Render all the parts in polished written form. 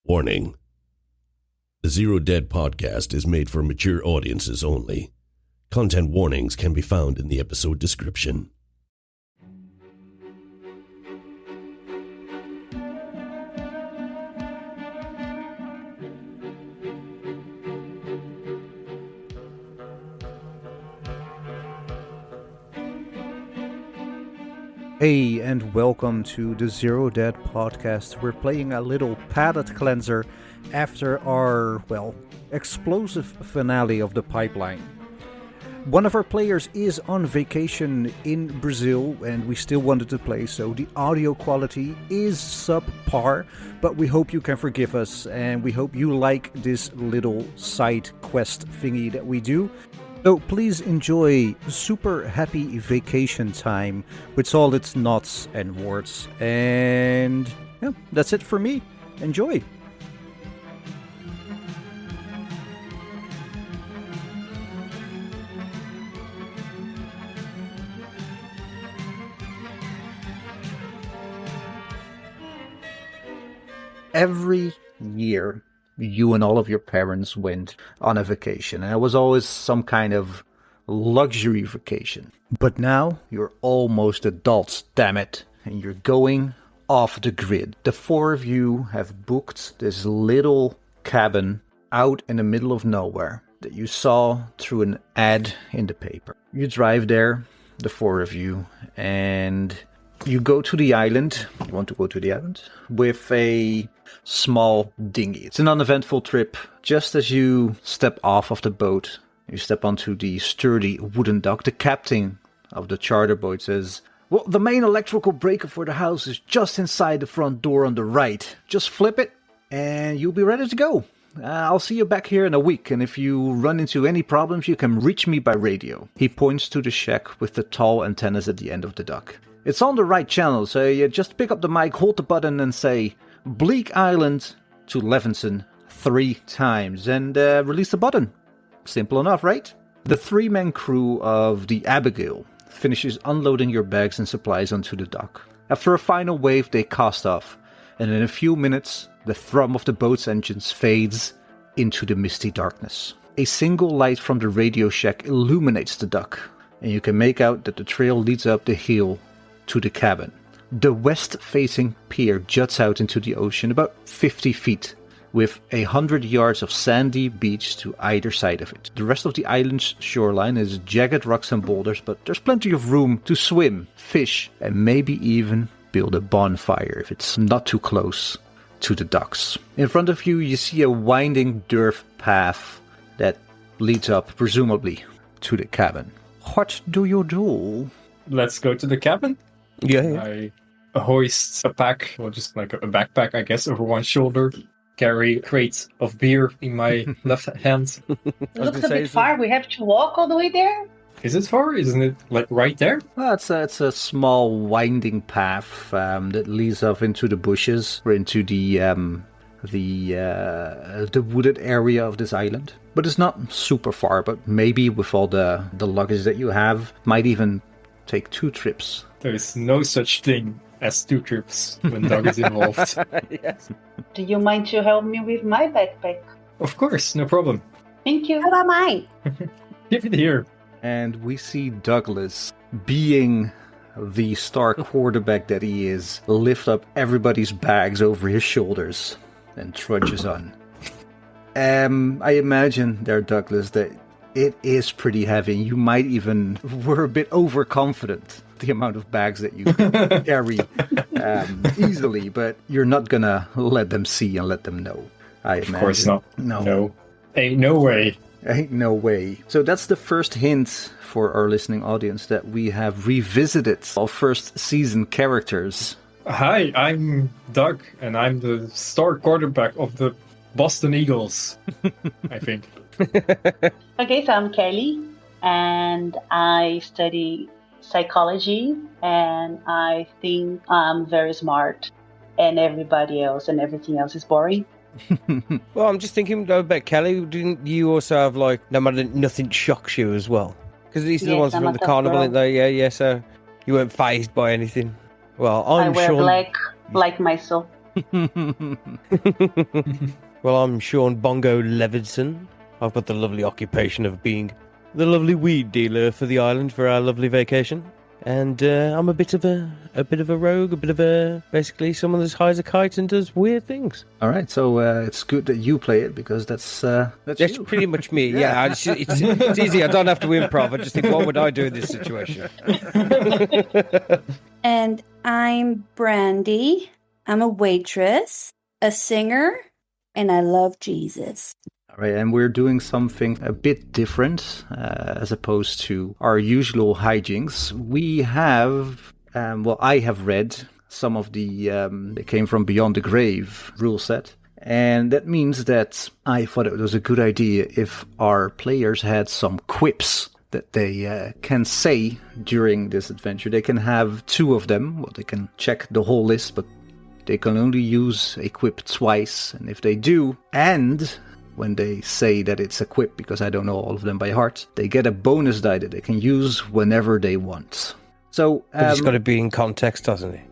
Warning. The Zero Dead podcast is made for mature audiences only. Content warnings can be found in the episode description. Hey, and welcome to the Zero Dead podcast. We're playing a little palate cleanser after our, explosive finale of the pipeline. One of our players is on vacation in Brazil, and we still wanted to play, so the audio quality is subpar, but we hope you can forgive us, and we hope you like this little side quest thingy that we do. So please enjoy super happy vacation time with all its knots and warts. And yeah, that's it for me. Enjoy. Every year, you and all of your parents went on a vacation, and it was always some kind of luxury vacation. But now you're almost adults, damn it, and you're going off the grid. The four of you have booked this little cabin out in the middle of nowhere that you saw through an ad in the paper. You drive there, the four of you, and you go to the island. You want to go to the island with a small dinghy. It's an uneventful trip. Just as you step off of the boat, you step onto the sturdy wooden dock. The captain of the charter boat says, "Well, the main electrical breaker for the house is just inside the front door on the right. Just flip it and you'll be ready to go. I'll see you back here in a week, and if you run into any problems, you can reach me by radio." He points to the shack with the tall antennas at the end of the dock. "It's on the right channel, so you just pick up the mic, hold the button, and say, 'Bleak Island' to Levinson 3 times, and release the button. Simple enough, right?" The 3-man crew of the Abigail finishes unloading your bags and supplies onto the dock. After a final wave, they cast off, and in a few minutes, the thrum of the boat's engines fades into the misty darkness. A single light from the radio shack illuminates the dock, and you can make out that the trail leads up the hill to the cabin. The west-facing pier juts out into the ocean about 50 feet, with 100 yards of sandy beach to either side of it. The rest of the island's shoreline is jagged rocks and boulders, but there's plenty of room to swim, fish, and maybe even build a bonfire if it's not too close to the docks. In front of you, you see a winding dirt path that leads up, presumably, to the cabin. What do you do? Let's go to the cabin. Yeah. I hoist a pack, or just like a backpack, I guess, over one shoulder. Carry a crate of beer in my left hand. It looks a bit far. We have to walk all the way there? Is it far? Isn't it like right there? Well, it's a small winding path that leads off into the bushes or into the wooded area of this island. But it's not super far. But maybe with all the luggage that you have, might even take 2 trips. There is no such thing as 2 trips when Doug is involved. Yes. Do you mind to help me with my backpack? Of course, no problem. Thank you. How about mine? Give it here. And we see Douglas, being the star quarterback that he is, lift up everybody's bags over his shoulders and trudges on. I imagine there, Douglas, that it is pretty heavy. You might even were a bit overconfident the amount of bags that you carry easily, but you're not gonna let them see and let them know. I imagine. Of course not. No. Ain't no way. Ain't no way. So that's the first hint for our listening audience that we have revisited our first season characters. Hi, I'm Doug, and I'm the star quarterback of the Boston Eagles, I think. Okay, so I'm Kelly, and I study psychology, and I think I'm very smart, and everybody else and everything else is boring. Well, I'm just thinking about Kelly. Didn't you also have, like, nothing shocks you as well? Because these are the ones from the carnival, aren't they? Yeah, so you weren't fazed by anything. Well, I wear black like my soul. Well, I'm Sean Bongo Levinson. I've got the lovely occupation of being the lovely weed dealer for the island for our lovely vacation. And I'm a bit of a rogue, basically someone that hides a kite and does weird things. All right, so it's good that you play it because that's you. Pretty much me. Yeah, it's easy. I don't have to improv. I just think, what would I do in this situation? And I'm Brandy. I'm a waitress, a singer, and I love Jesus. All right, and we're doing something a bit different as opposed to our usual hijinks. We have, I have read some of the, it came from Beyond the Grave rule set. And that means that I thought it was a good idea if our players had some quips that they can say during this adventure. They can have 2 of them. Well, they can check the whole list, but they can only use a quip twice. And if they do, and when they say that it's a quip, because I don't know all of them by heart, they get a bonus die that they can use whenever they want. So But it's got to be in context, doesn't it?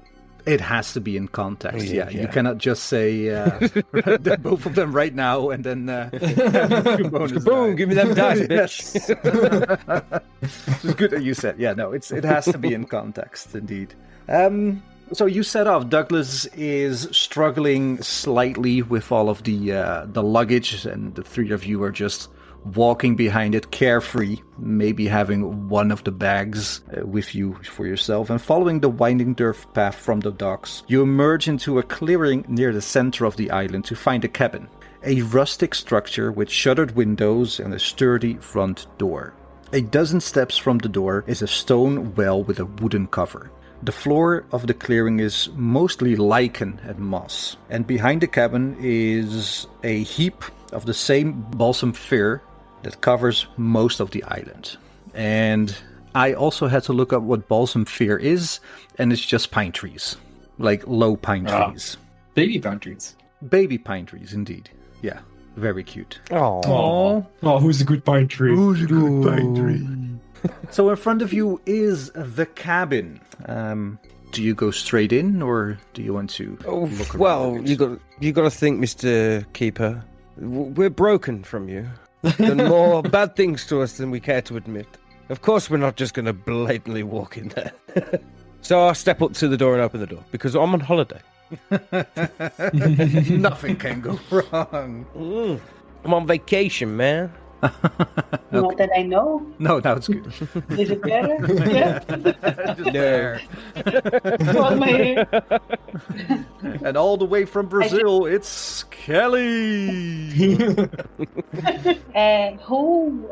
It has to be in context, yeah. You cannot just say both of them right now and then bonus boom, die. give me them dice, bitch. It's good that you said. Yeah, no, it has to be in context, indeed. So you set off. Douglas is struggling slightly with all of the luggage, and the 3 of you are just walking behind it, carefree, maybe having one of the bags with you for yourself, and following the winding dirt path from the docks. You emerge into a clearing near the center of the island to find a cabin, a rustic structure with shuttered windows and a sturdy front door. A dozen steps from the door is a stone well with a wooden cover. The floor of the clearing is mostly lichen and moss, and behind the cabin is a heap of the same balsam fir that covers most of the island. And I also had to look up what balsam fir is, and it's just pine trees, like low pine trees. Baby pine trees. Baby pine trees, indeed. Yeah, very cute. Oh, who's a good pine tree? Who's a good pine tree? So in front of you is the cabin. Do you go straight in, or do you want to look around? Well, you got to think, Mr. Keeper. We're broken from you. Done more bad things to us than we care to admit. Of course, we're not just going to blatantly walk in there. So I'll step up to the door and open the door because I'm on holiday. Nothing can go wrong. I'm on vacation, man. Not that I know. No, it's good. Is it better? Yeah. No. On my hair. And all the way from Brazil, it's Kelly. And who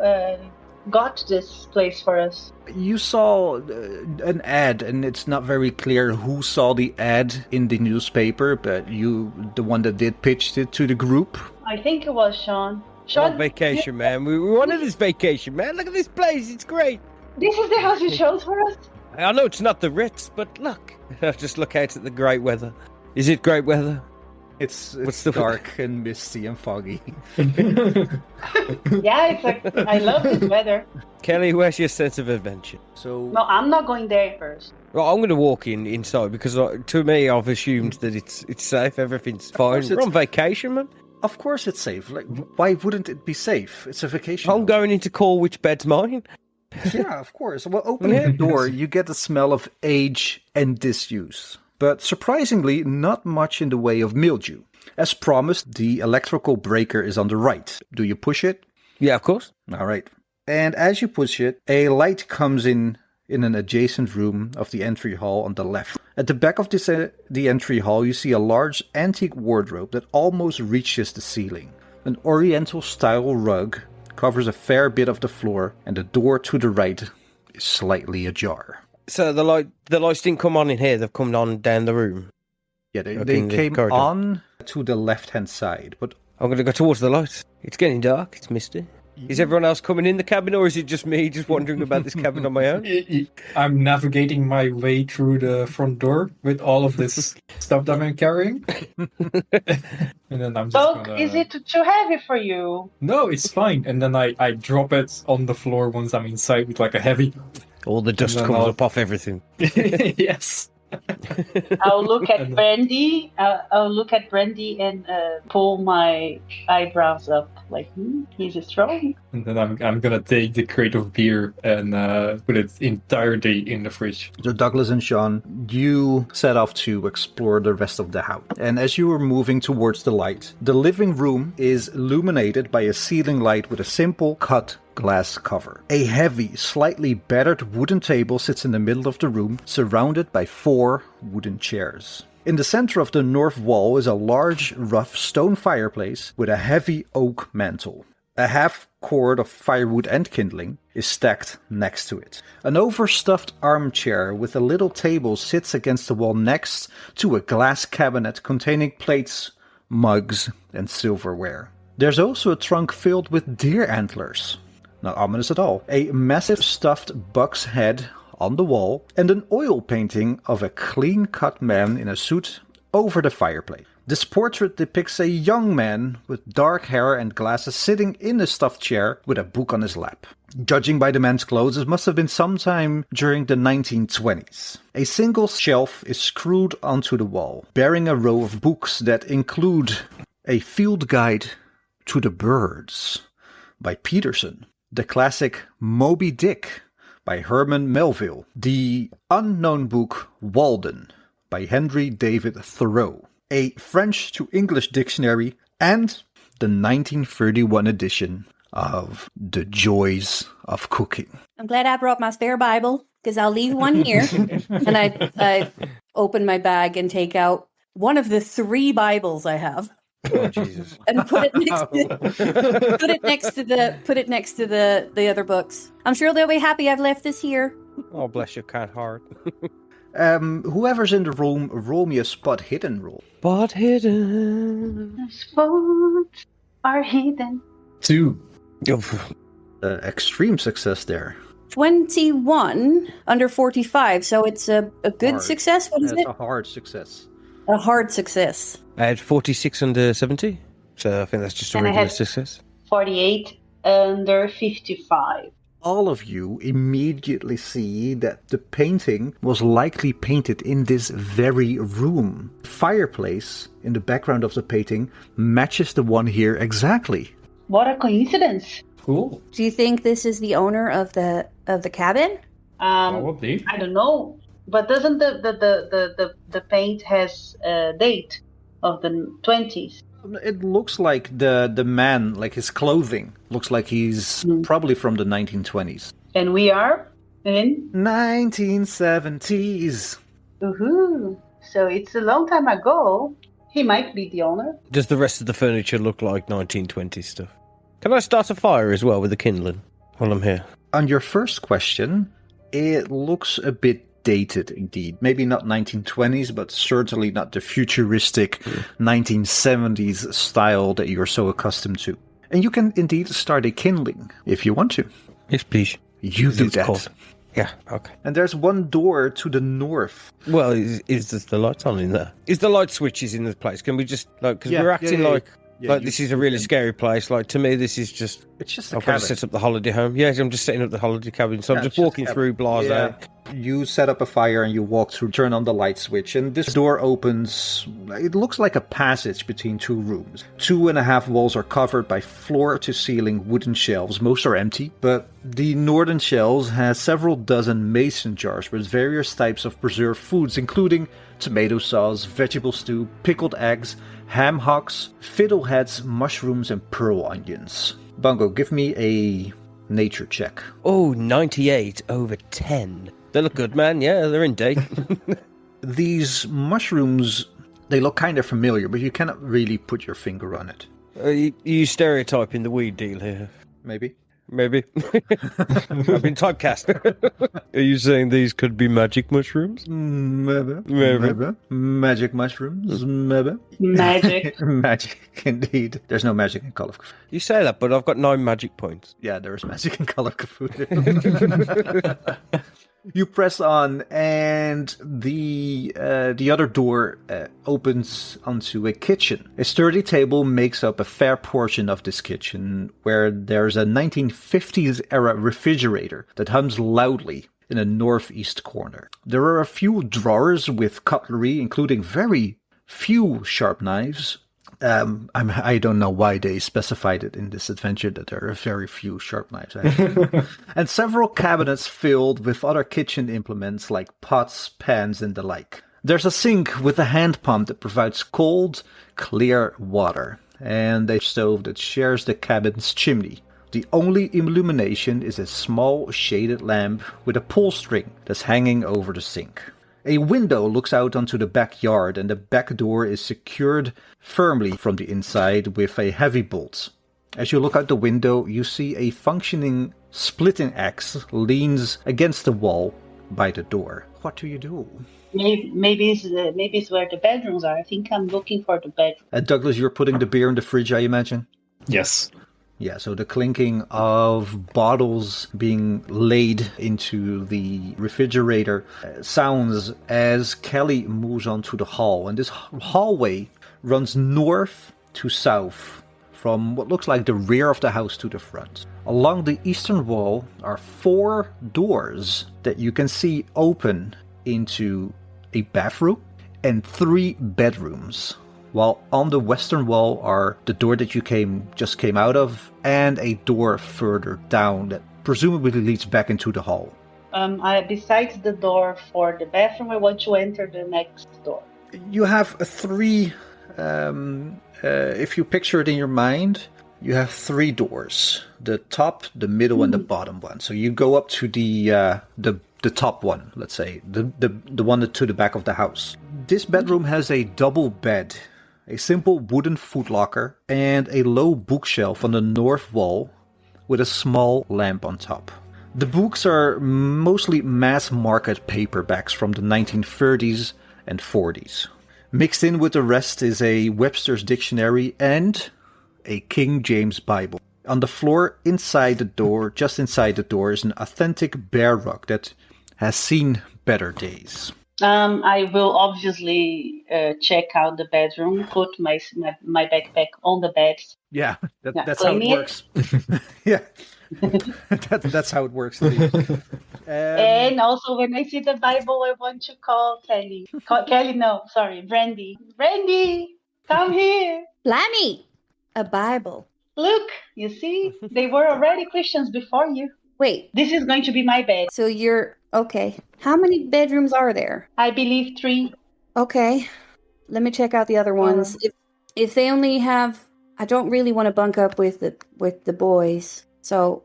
got this place for us? You saw an ad, and it's not very clear who saw the ad in the newspaper, but you, the one that did, pitched it to the group. I think it was Sean. On vacation, man. We wanted this vacation, man. Look at this place. It's great. This is the house you chose for us? I know it's not the Ritz, but look. Just look out at the great weather. Is it great weather? It's dark and misty and foggy. Yeah, it's like, I love this weather. Kelly, where's your sense of adventure? So No, I'm not going there first. Well, I'm going to walk inside because to me, I've assumed that it's safe. Everything's fine. We're on vacation, man. Of course it's safe. Like, why wouldn't it be safe? It's a vacation. I'm going in to call which bed's mine. Yeah, of course. Well, opening the door, you get the smell of age and disuse. But surprisingly, not much in the way of mildew. As promised, the electrical breaker is on the right. Do you push it? Yeah, of course. All right. And as you push it, a light comes in an adjacent room of the entry hall on the left. At the back of the entry hall, you see a large antique wardrobe that almost reaches the ceiling. An oriental-style rug covers a fair bit of the floor, and the door to the right is slightly ajar. So the lights didn't come on in here; they've come on down the room. Yeah, they came on to the left-hand side, but I'm going to go towards the lights. It's getting dark. It's misty. Is everyone else coming in the cabin, or is it just me just wandering about this cabin on my own? I'm navigating my way through the front door with all of this stuff that I'm carrying. And then I'm just is it too heavy for you? No, it's fine. And then I drop it on the floor once I'm inside with like a heavy... All the dust comes up off everything. Yes. I'll look at Brandy. I'll look at Brandy and pull my eyebrows up, like, he's strong. And then I'm gonna take the crate of beer and put it entirely in the fridge. So Douglas and Sean, you set off to explore the rest of the house. And as you are moving towards the light, the living room is illuminated by a ceiling light with a simple cut glass cover. A heavy, slightly battered wooden table sits in the middle of the room, surrounded by 4 wooden chairs. In the center of the north wall is a large, rough stone fireplace with a heavy oak mantel. A half cord of firewood and kindling is stacked next to it. An overstuffed armchair with a little table sits against the wall next to a glass cabinet containing plates, mugs, and silverware. There's also a trunk filled with deer antlers. Not ominous at all. A massive stuffed buck's head on the wall, and an oil painting of a clean-cut man in a suit over the fireplace. This portrait depicts a young man with dark hair and glasses sitting in a stuffed chair with a book on his lap. Judging by the man's clothes, it must have been sometime during the 1920s. A single shelf is screwed onto the wall, bearing a row of books that include a field guide to the birds by Peterson, the classic Moby Dick by Herman Melville, the unknown book Walden by Henry David Thoreau, a French to English dictionary, and the 1931 edition of The Joys of Cooking. I'm glad I brought my spare Bible, because I'll leave one here. And I open my bag and take out one of the 3 Bibles I have. Oh, Jesus. And put it next to the other books. I'm sure they'll be happy I've left this here. Oh, bless your cat heart. Whoever's in the room, roll me a spot hidden roll. Spot hidden. The spots are hidden. 2. Extreme success there. 21 under 45, so it's a good Hard. success. What is That's it? a hard success. A hard success. I had 46 under 70, so I think that's just a And I regular had- success. 48 under 55. All of you immediately see that the painting was likely painted in this very room. The fireplace in the background of the painting matches the one here exactly. What a coincidence. Cool. Do you think this is the owner of the cabin? Probably. I don't know. But doesn't the paint has a date of the 20s? It looks like the man, like his clothing, looks like he's probably from the 1920s. And we are in? 1970s. Woohoo! So it's a long time ago. He might be the owner. Does the rest of the furniture look like 1920s stuff? Can I start a fire as well with the kindling while I'm here? On your first question, it looks a bit dated indeed. Maybe not 1920s, but certainly not the futuristic 1970s style that you're so accustomed to. And you can indeed start a kindling if you want to. Yes, please. You do It's that. cold. Yeah, okay. And there's one door to the north. Well, is the lights on in there? Is the light switches in the place? Can we just, like, because we're acting like this is a really scary place. Like, to me, this is just... It's just a I've got to cabin. set up the holiday home. Yes, I'm just setting up the holiday cabin. So I'm Yeah, just it's just walking a through Blase. Yeah. You set up a fire and you walk through, turn on the light switch, and this door opens. It looks like a passage between 2 rooms. 2.5 walls are covered by floor-to-ceiling wooden shelves. Most are empty, but the northern shelves has several dozen mason jars with various types of preserved foods, including tomato sauce, vegetable stew, pickled eggs, ham hocks, fiddleheads, mushrooms, and pearl onions. Bongo, give me a nature check. Oh, 98 over 10. They look good, man. Yeah, they're in date. These mushrooms, they look kind of familiar, but you cannot really put your finger on it. You stereotyping the weed deal here. Maybe. Maybe. I've been typecast. Are you saying these could be magic mushrooms? Maybe. Maybe. Magic mushrooms. Maybe. Magic. Magic, indeed. There's no magic in Call of Cthulhu. You say that, but I've got 9 magic points. Yeah, there is magic in Call of Cthulhu. You press on, and the other door opens onto a kitchen. A sturdy table makes up a fair portion of this kitchen, where there's a 1950s-era refrigerator that hums loudly in the northeast corner. There are a few drawers with cutlery, including very few sharp knives. I don't know why they specified it in this adventure that there are very few sharp knives, actually. And several cabinets filled with other kitchen implements like pots, pans, and the like. There's a sink with a hand pump that provides cold, clear water, and a stove that shares the cabin's chimney. The only illumination is a small shaded lamp with a pull string that's hanging over the sink. A window looks out onto the backyard, and the back door is secured firmly from the inside with a heavy bolt. As you look out the window, you see a functioning splitting axe leans against the wall by the door. What do you do? Maybe it's where the bedrooms are. I think I'm looking for the bedroom. Douglas, you're putting the beer in the fridge, I imagine? Yes. Yeah, so the clinking of bottles being laid into the refrigerator sounds as Kelly moves on to the hall. And this hallway runs north to south from what looks like the rear of the house to the front. Along the eastern wall are 4 doors that you can see open into a bathroom and 3 bedrooms. While on the western wall are the door that you just came out of and a door further down that presumably leads back into the hall. Besides the door for the bathroom, I want to enter the next door. You have 3, if you picture it in your mind, you have 3 doors. The top, the middle, and the bottom one. So you go up to the top one, let's say, the one to the back of the house. This bedroom has a double bed, a simple wooden footlocker, and a low bookshelf on the north wall with a small lamp on top. The books are mostly mass-market paperbacks from the 1930s and 40s. Mixed in with the rest is a Webster's Dictionary and a King James Bible. On the floor inside the door, just inside the door, is an authentic bear rug that has seen better days. I will obviously check out the bedroom, put my backpack on the bed. Yeah, that's how it works. Yeah, that's how it works. And also, when I see the Bible, I want to call Kelly. Brandy. Brandy, come here. Lammy, a Bible. Look, you see, they were already Christians before you. Wait, This is going to be my bed. so you're okay. How many bedrooms are there? I believe 3. Okay, let me check out the other ones. If they only have, I don't really want to bunk up with the boys, so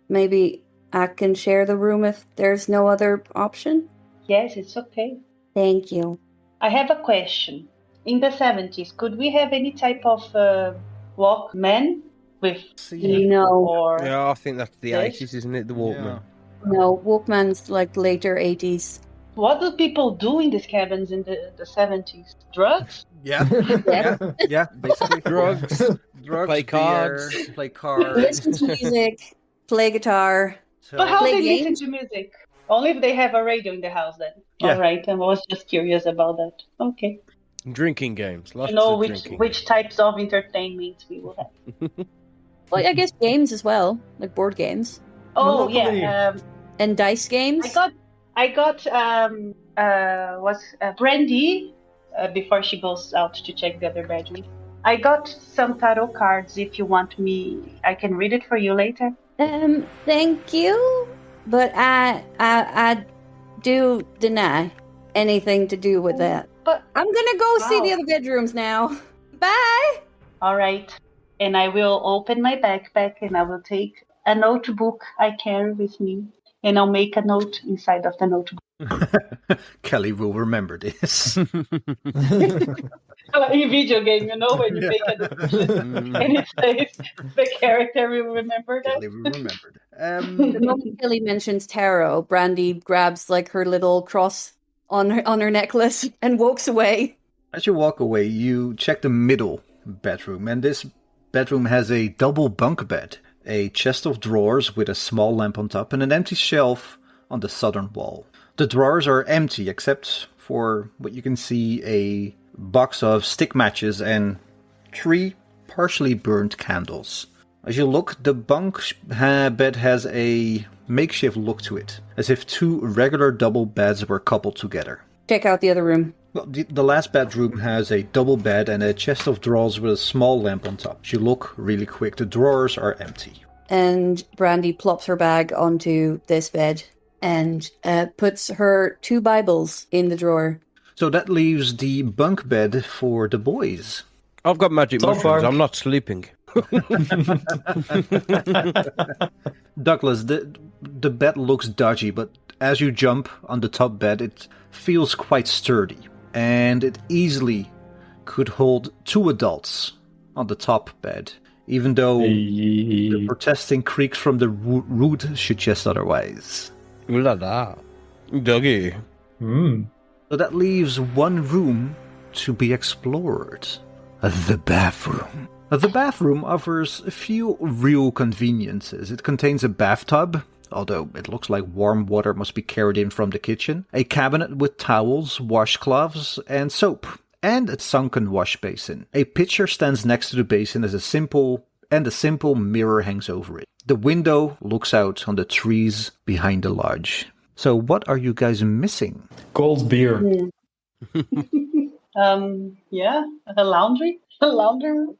maybe I can share the room if there's no other option. Yes, it's okay. Thank you. I have a question. In the 70s, could we have any type of Walkman with No, or Yeah, I think that's the Yes. 80s, isn't it? The Walkman. no, Walkman's like later 80s. what do people do in these cabins in the 70s? Drugs? Yeah, yeah, basically Drugs, play play cards. beer, play cards. Listen to music, play guitar. So- But how Play they games? listen to music? Only if they have a radio in the house then. Yeah. All right, I was just curious about that. Okay. Drinking games. Lots To know of which drinking. types of entertainment we will have. Well, I guess games as well, like board games Oh Monopoly. yeah. and dice games. I got Brandy before she goes out to check the other bedroom. I got some tarot cards. If you want me, I can read it for you later. Thank you, but I do deny anything to do with that. But I'm gonna go see Wow. the other bedrooms now. Bye. all right, and I will open my backpack and I will take a notebook I carry with me, and I'll make a note inside of the notebook. Kelly will remember this. In video game, when you make a decision and it says the character will remember that. Kelly will remember. The moment Kelly mentions tarot, Brandy grabs like her little cross on her necklace and walks away. As you walk away, you check the middle bedroom, and this bedroom has a double bunk bed, a chest of drawers with a small lamp on top, and an empty shelf on the southern wall. The drawers are empty except for what you can see a box of stick matches and 3 partially burnt candles. As you look, the bunk bed has a makeshift look to it, as if two regular double beds were coupled together. Check out the other room. Well, the last bedroom has a double bed and a chest of drawers with a small lamp on top. As you look really quick, the drawers are empty. And Brandy plops her bag onto this bed and puts her 2 Bibles in the drawer. So that leaves the bunk bed for the boys. I've got magic mushrooms. I'm not sleeping. Douglas, the bed looks dodgy, but as you jump on the top bed, it feels quite sturdy. And it easily could hold 2 adults on the top bed, even though the protesting creaks from the root suggest otherwise. Ooh la la. Dougie. So that leaves one room to be explored. The bathroom. The bathroom offers a few real conveniences. It contains a bathtub, although it looks like warm water must be carried in from the kitchen, a cabinet with towels, washcloths, and soap, and a sunken wash basin. A pitcher stands next to the basin as a simple mirror hangs over it. The window looks out on the trees behind the lodge. So what are you guys missing? Cold beer. Yeah, a laundry room.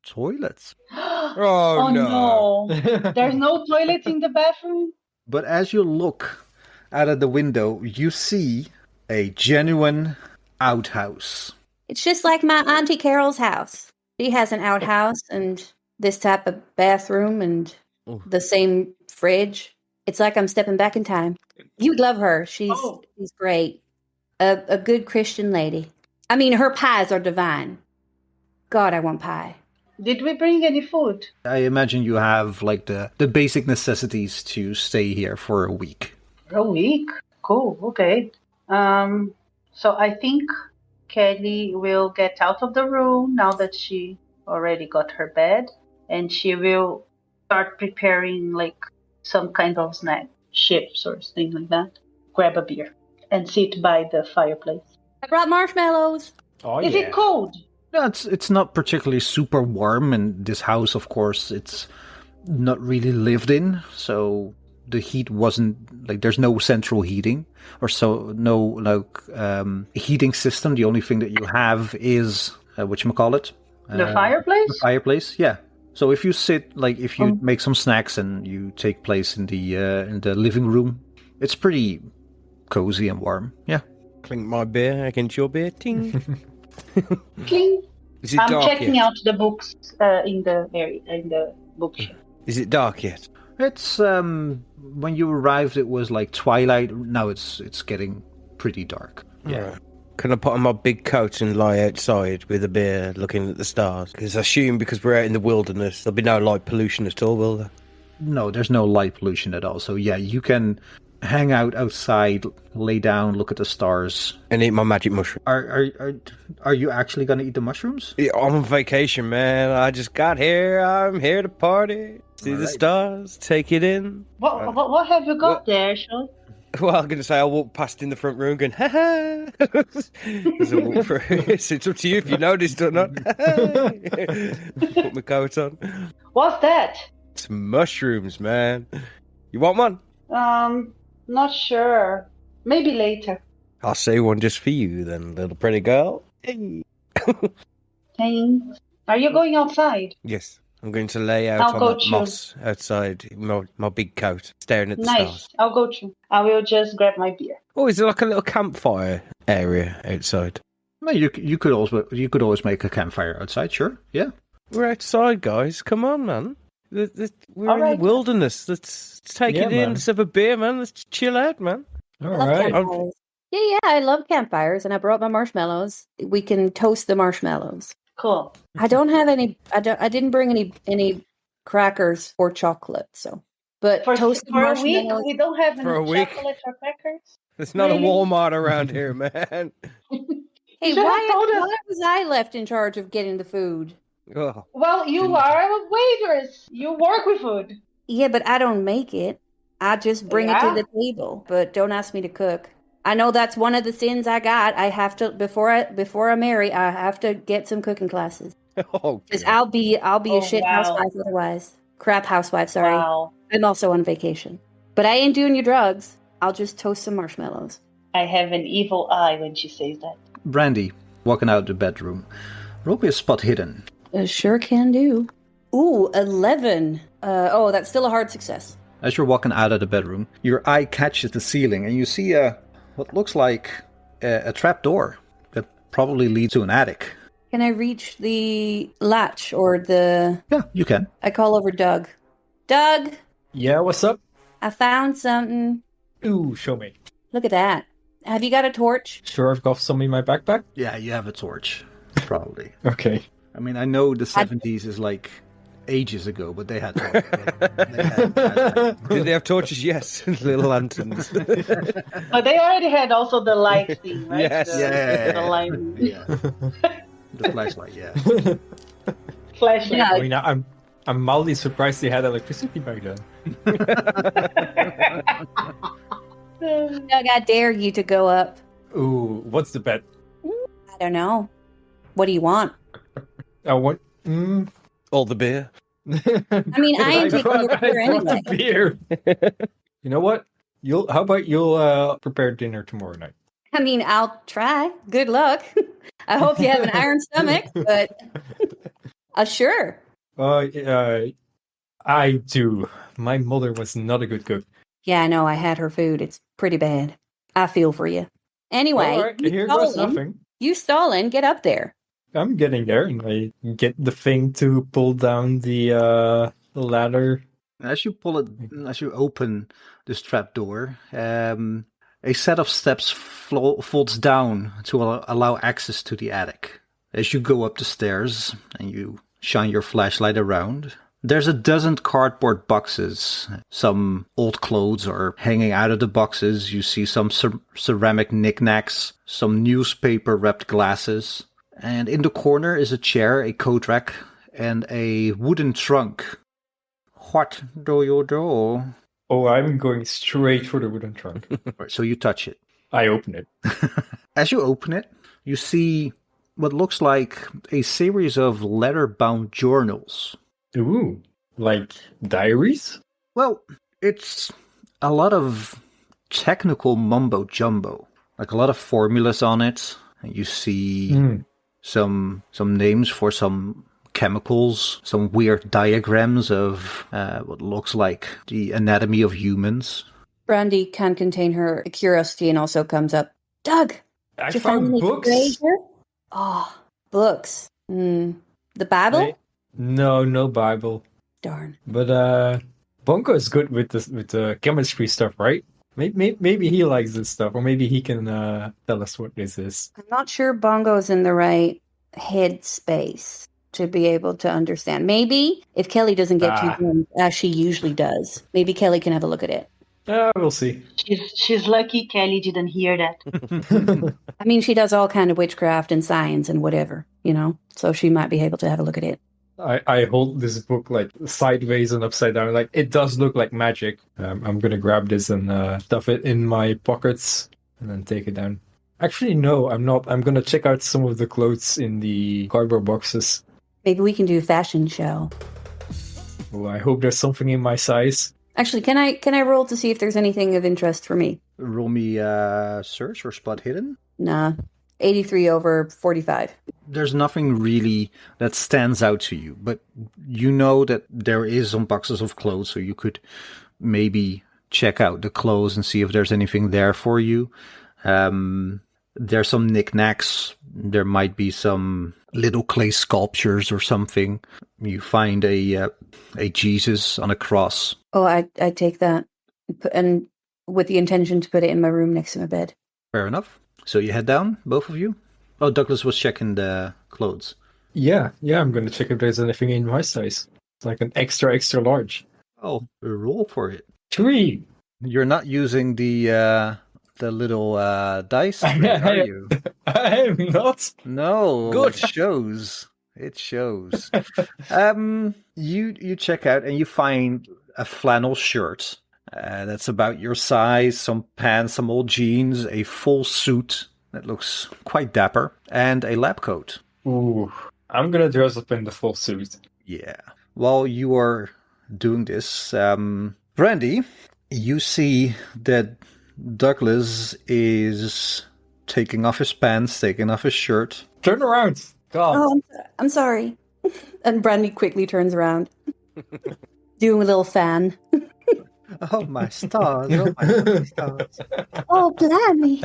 Toilets. Oh, no. There's no toilet in the bathroom? But as you look out of the window, you see a genuine outhouse. It's just like my Auntie Carol's house. She has an outhouse and this type of bathroom and the same fridge. It's like I'm stepping back in time. You'd love her. She's great. A good Christian lady. I mean, her pies are divine. God, I want pie. Did we bring any food? I imagine you have like the basic necessities to stay here for a week. A week? Cool, okay. So I think Kelly will get out of the room now that she already got her bed, and she will start preparing like some kind of snack, chips or things like that. Grab a beer and sit by the fireplace. I brought marshmallows. Is it cold? No, it's not particularly super warm, and this house, of course, it's not really lived in, so the heat wasn't like there's no central heating or so no heating system. The only thing that you have is whatchamacallit? The fireplace? The fireplace, yeah. So if you if you make some snacks and you take place in the living room, it's pretty cozy and warm. Yeah. Clink my beer against your beer. Ting. Cling. Is it I'm dark checking yet? out the books in the bookshelf. Is it dark yet? It's when you arrived, it was like twilight. Now it's getting pretty dark. Yeah. Right. Can I put on my big coat and lie outside with a beer looking at the stars? Because I assume because we're out in the wilderness, there'll be no light pollution at all, will there? No, there's no light pollution at all. So yeah, you can hang out outside, lay down, look at the stars, and eat my magic mushroom. Are you actually gonna eat the mushrooms? Yeah, I'm on vacation, man. I just got here. I'm here to party, see the stars, take it in. What have you got there, Sean? Well, I'm going to say I walked past in the front room going, ha-ha. As I walk through. So it's up to you if you noticed or not. Put my coat on. What's that? It's mushrooms, man. You want one? Not sure. Maybe later. I'll say one just for you then, little pretty girl. Hey. Thanks. Are you going outside? Yes. I'm going to lay out on that moss outside my big coat, staring at the stars. I'll go too. I will just grab my beer. Oh, is there like a little campfire area outside? No, you could always make a campfire outside. Sure, yeah. We're outside, guys. Come on, man. We're in the wilderness. Let's take it in. Man. Let's have a beer, man. Let's chill out, man. All right. Yeah, I love campfires, and I brought my marshmallows. We can toast the marshmallows. Cool. I don't have any. I didn't bring any crackers or chocolate. So, but toasted for a marshmallows. week, we don't have any week? chocolate or crackers. There's not a Walmart around here, man. Hey, why was I left in charge of getting the food? Oh, well, you are a waitress. You work with food. Yeah, but I don't make it. I just bring it to the table. But don't ask me to cook. I know that's one of the sins I got. I have to before I marry. I have to get some cooking classes. Because I'll be a shit housewife otherwise. Crap housewife. Sorry. Wow. I'm also on vacation. But I ain't doing your drugs. I'll just toast some marshmallows. I have an evil eye when she says that. Brandy, walking out of the bedroom. Roll me a spot hidden. Sure can do. Ooh, 11. That's still a hard success. As you're walking out of the bedroom, your eye catches the ceiling and you see what looks like a trap door that probably leads to an attic. Can I reach the latch or the... Yeah, you can. I call over Doug. Doug! Yeah, what's up? I found something. Ooh, show me. Look at that. Have you got a torch? Sure, I've got some in my backpack? Yeah, you have a torch. Probably. Okay. I mean, I know the 70s is like ages ago, but they had torches. Did they have torches? Yes. Little lanterns. But they already had also the light thing, right? Yes. The light. Yeah. The flashlight, yeah. Flashlight. Yeah. I mean, I'm mildly surprised they had electricity back then. Doug, I dare you to go up. Ooh, what's the bet? I don't know. What do you want? I want... All the beer. I mean, I ain't taking your beer anyway. The beer. You know what? How about you'll prepare dinner tomorrow night? I mean, I'll try. Good luck. I hope you have an iron stomach, but sure. I do. My mother was not a good cook. Yeah, I know. I had her food. It's pretty bad. I feel for you. Anyway, All right, here goes nothing. You stalling. Get up there. I'm getting there, and I get the thing to pull down the ladder. As you open this trap door, a set of steps folds down to allow access to the attic. As you go up the stairs and you shine your flashlight around, there's a dozen cardboard boxes. Some old clothes are hanging out of the boxes. You see some ceramic knickknacks, some newspaper-wrapped glasses. And in the corner is a chair, a coat rack, and a wooden trunk. What do you do? Oh, I'm going straight for the wooden trunk. Right, so you touch it. I open it. As you open it, you see what looks like a series of leather-bound journals. Ooh, like diaries? Well, it's a lot of technical mumbo-jumbo. Like a lot of formulas on it. And you see some names for some chemicals, some weird diagrams of what looks like the anatomy of humans. Brandy can't contain her curiosity and also comes up. Doug, I did you found find any books. treasure? Oh, books. The Bible? No Bible. Darn. But Bongo is good with the chemistry stuff, right? Maybe he likes this stuff, or maybe he can tell us what this is. I'm not sure Bongo's in the right headspace to be able to understand. Maybe if Kelly doesn't get too drunk, as she usually does, maybe Kelly can have a look at it. We'll see. She's lucky Kelly didn't hear that. I mean, she does all kind of witchcraft and science and whatever, so she might be able to have a look at it. I hold this book like sideways and upside down. Like it does look like magic. I'm gonna grab this and stuff it in my pockets and then take it down. Actually, no, I'm not. I'm gonna check out some of the clothes in the cardboard boxes. Maybe we can do a fashion show. Oh, I hope there's something in my size. Actually, can I roll to see if there's anything of interest for me? Roll me search or spot hidden. Nah. 83 over 45. There's nothing really that stands out to you, but you know that there is some boxes of clothes, so you could maybe check out the clothes and see if there's anything there for you. There's some knickknacks. There might be some little clay sculptures or something. You find a Jesus on a cross. Oh, I take that, and with the intention to put it in my room next to my bed. Fair enough. So you head down, both of you? Oh, Douglas was checking the clothes. Yeah, I'm gonna check if there's anything in my size. It's like an extra large. Oh, roll for it. 3. You're not using the little dice, are you? I am not. No. Good. It shows. You check out and you find a flannel shirt. That's about your size, some pants, some old jeans, a full suit that looks quite dapper, and a lab coat. Ooh, I'm gonna dress up in the full suit. Yeah. While you are doing this, Brandy, You see that Douglas is taking off his pants, taking off his shirt. Turn around. God. Oh, I'm sorry. And Brandy quickly turns around, doing a little fan. Oh, my stars. Oh, my stars. Oh, blimey.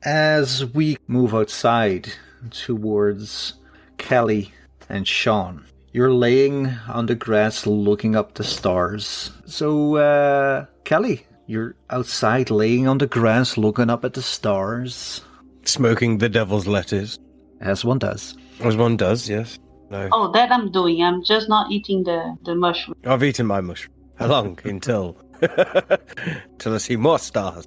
As we move outside towards Kelly and Sean, you're laying on the grass looking up the stars. So, Kelly, you're outside laying on the grass looking up at the stars. Smoking the devil's lettuce. As one does. As one does, yes. No. Oh, that I'm doing. I'm just not eating the mushroom. I've eaten my mushroom. Along until I see more stars.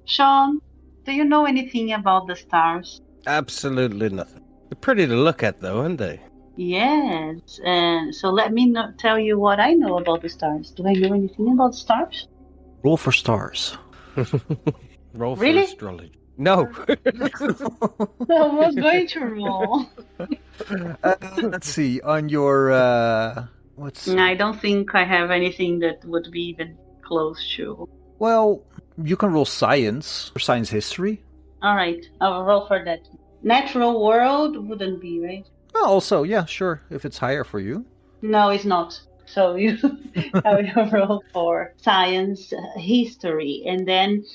Sean, do you know anything about the stars? Absolutely nothing. They're pretty to look at, though, aren't they? Yes. And so let me tell you what I know about the stars. Do I know anything about the stars? Roll for stars. Roll for Really? astrology. No. I was going to roll. Let's see. On your I don't think I have anything that would be even close to. Well, you can roll science or science history. All right, I'll roll for that. Natural world wouldn't be, right? Oh, also, yeah, sure, if it's higher for you. No, it's not. So I will roll for science history, and then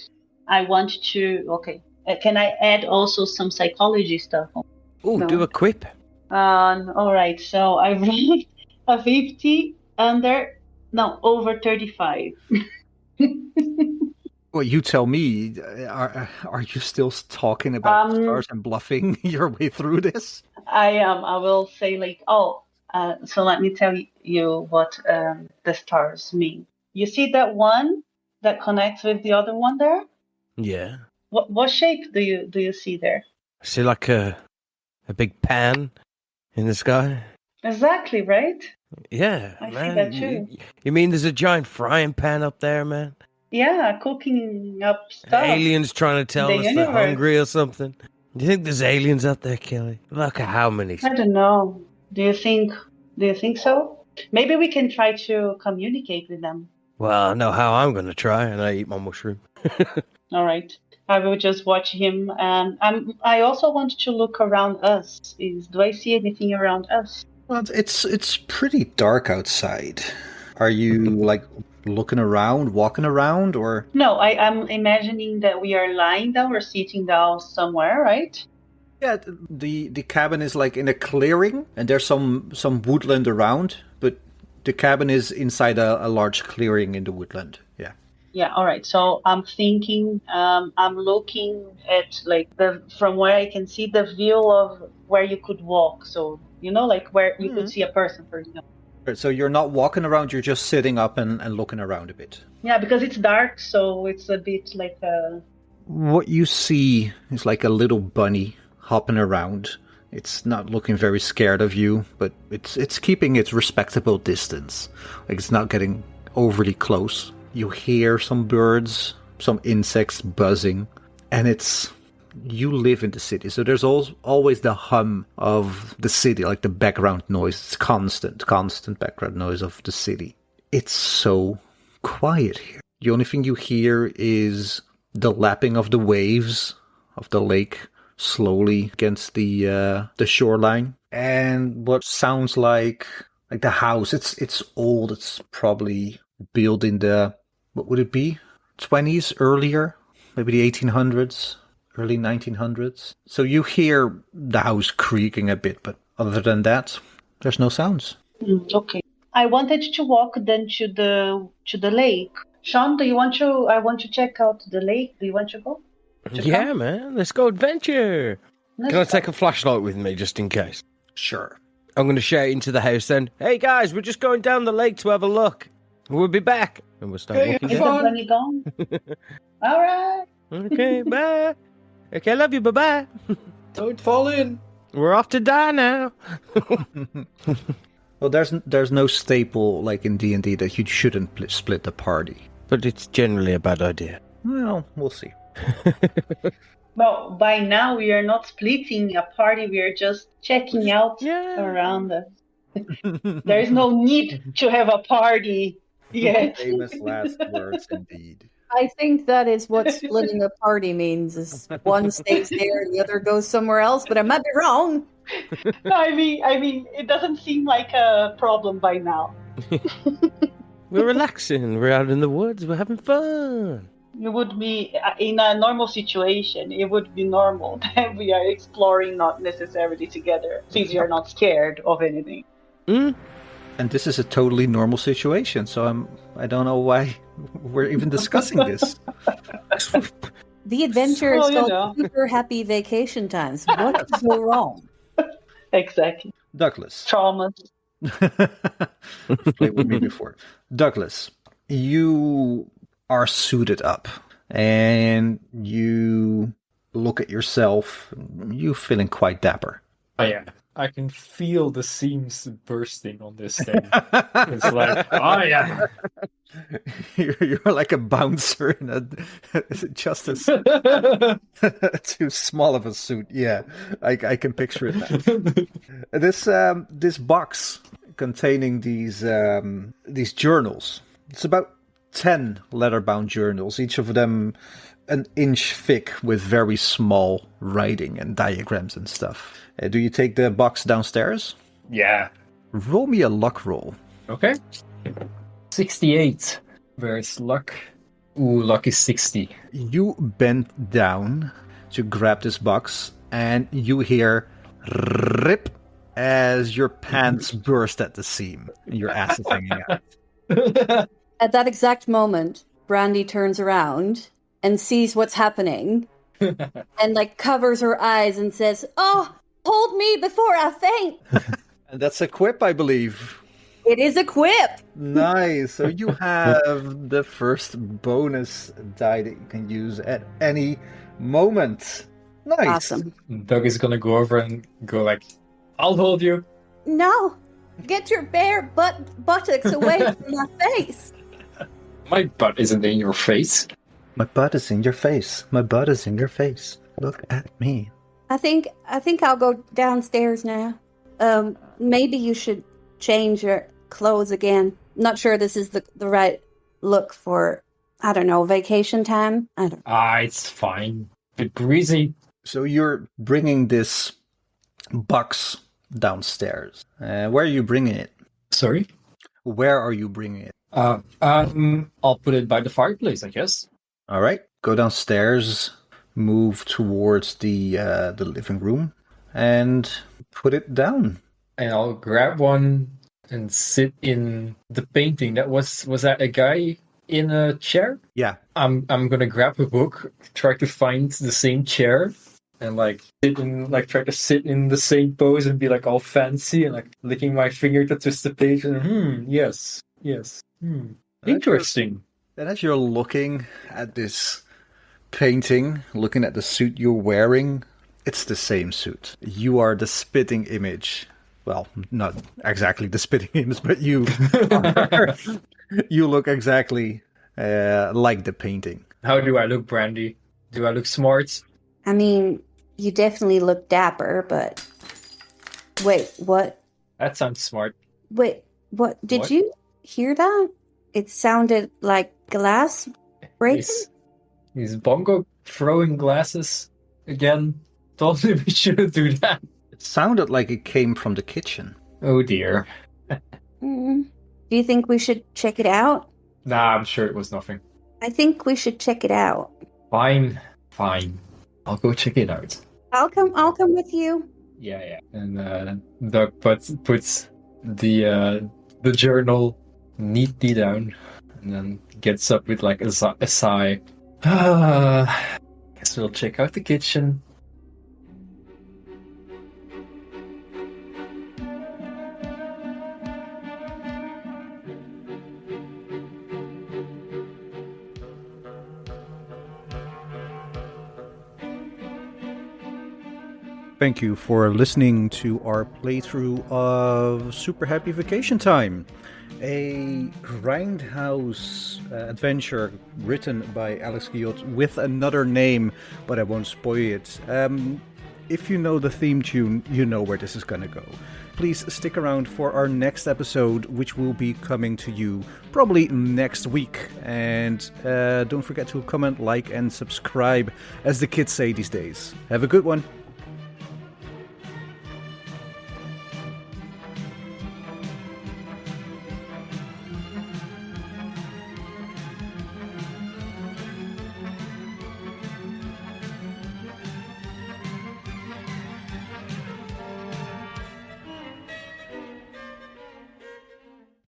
I want to. Okay, can I add also some psychology stuff? Oh, No. do a quip. All right, so I rolled a 50 over 35. Well, you tell me. Are you still talking about stars and bluffing your way through this? I am. I will say so let me tell you what the stars mean. You see that one that connects with the other one there? Yeah. What shape do you see there? I see like a big pan in the sky. Exactly, right? Yeah, I see man. that too. You mean there's a giant frying pan up there, man? Yeah, cooking up stuff. Aliens trying to tell The us they're universe. hungry or something? Do you think there's aliens out there, Kelly? Look at how many. I don't know. Do you think so? Maybe we can try to communicate with them. Well, I know how I'm going to try, and I eat my mushroom. All right. I will just watch him, and I also want to look around us. Do I see anything around us? Well, it's pretty dark outside. Are you like looking around, walking around, or? No, I'm imagining that we are lying down or sitting down somewhere, right? Yeah, the cabin is like in a clearing, and there's some woodland around, but the cabin is inside a large clearing in the woodland. Yeah. Yeah, all right. So I'm thinking, I'm looking at from where I can see the view of where you could walk. So, like where you could see a person, for example. So you're not walking around, you're just sitting up and looking around a bit. Yeah, because it's dark, so it's a bit like a... What you see is like a little bunny hopping around. It's not looking very scared of you, but it's keeping its respectable distance. Like it's not getting overly close. You hear some birds, some insects buzzing, and you live in the city, so there's always the hum of the city, like the background noise. It's constant background noise of the city. It's so quiet here. The only thing you hear is the lapping of the waves of the lake slowly against the shoreline, and what sounds like the house. It's old. It's probably built in the, what would it be, 20s earlier, maybe the 1800s. Early 1900s. So you hear the house creaking a bit, but other than that, there's no sounds. Okay. I wanted to walk then to the lake. Sean, I want to check out the lake. Do you want to go? Yeah, man. Let's go adventure. Can I take a flashlight with me just in case? Sure. I'm going to shout into the house then, hey guys, we're just going down the lake to have a look. We'll be back. And we'll start walking Is the down. bunny gone? All right. Okay, bye. Okay, love you, bye-bye. Don't fall in. We're off to die now. Well, there's no staple like in D&D that you shouldn't split the party. But it's generally a bad idea. Well, we'll see. Well, by now we are not splitting a party. We are just checking out around us. There is no need to have a party. Yes. Famous last words indeed. I think that is what splitting a party means, is one stays there and the other goes somewhere else, but I might be wrong. No, I mean, it doesn't seem like a problem by now. We're relaxing. We're out in the woods. We're having fun. It would be, in a normal situation, it would be normal that we are exploring, not necessarily together, since you're not scared of anything. Mm? And this is a totally normal situation, so I don't know why we're even discussing this. The adventure Well, is you called know. Super Happy Vacation Times. What could go wrong? Exactly. Douglas. Traumas. Played with me before. Douglas, you are suited up and you look at yourself. You feeling quite dapper. Oh yeah, I can feel the seams bursting on this thing. It's like, oh yeah. You're like a bouncer in just too small of a suit. Yeah, I can picture it now. This box containing these journals. It's about 10 leather-bound journals, each of them an inch thick with very small writing and diagrams and stuff. Do you take the box downstairs? Yeah. Roll me a luck roll. Okay. 68. Where's luck? Ooh, luck is 60. You bend down to grab this box, and you hear rip as your pants burst at the seam. And your ass is hanging out. At that exact moment, Brandy turns around and sees what's happening and covers her eyes and says, "Oh, hold me before I faint." And that's a quip, I believe. It is a quip. Nice. So you have the first bonus die that you can use at any moment. Nice. Awesome. Doug is gonna go over and go like, I'll hold you. No, get your bare buttocks away from my face. My butt isn't in your face. My butt is in your face. My butt is in your face. Look at me. I think I'll go downstairs now. Maybe you should change your clothes again. Not sure this is the right look for, I don't know, vacation time. I don't. It's fine. Bit breezy. So you're bringing this box downstairs. Where are you bringing it? Sorry? Where are you bringing it? I'll put it by the fireplace, I guess. All right. Go downstairs. Move towards the living room and put it down. And I'll grab one and sit in the painting. Was that a guy in a chair? Yeah. I'm gonna grab a book, try to find the same chair, and try to sit in the same pose and be all fancy and licking my finger to twist the page and yes. Interesting. And as you're looking at this painting, looking at the suit you're wearing, it's the same suit. You are the spitting image. Well, not exactly the spitting image, but you you look exactly like the painting. How do I look, Brandy? Do I look smart? I mean, you definitely look dapper, but wait, what? That sounds smart. Wait, what? Did What? you hear that? It sounded like glass breaking. Is Bongo throwing glasses again? Told me we shouldn't do that. It sounded like it came from the kitchen. Oh dear. Do you think we should check it out? Nah, I'm sure it was nothing. I think we should check it out. Fine. I'll go check it out. I'll come with you. Yeah. And Doug puts the journal neatly down and then gets up with a sigh. Guess we'll check out the kitchen. Thank you for listening to our playthrough of Super Happy Vacation Time, a Grindhouse adventure written by Alex Guillotte with another name, but I won't spoil it. if you know the theme tune, you know where this is going to go. Please stick around for our next episode, which will be coming to you probably next week. And don't forget to comment, like, and subscribe, as the kids say these days. Have a good one.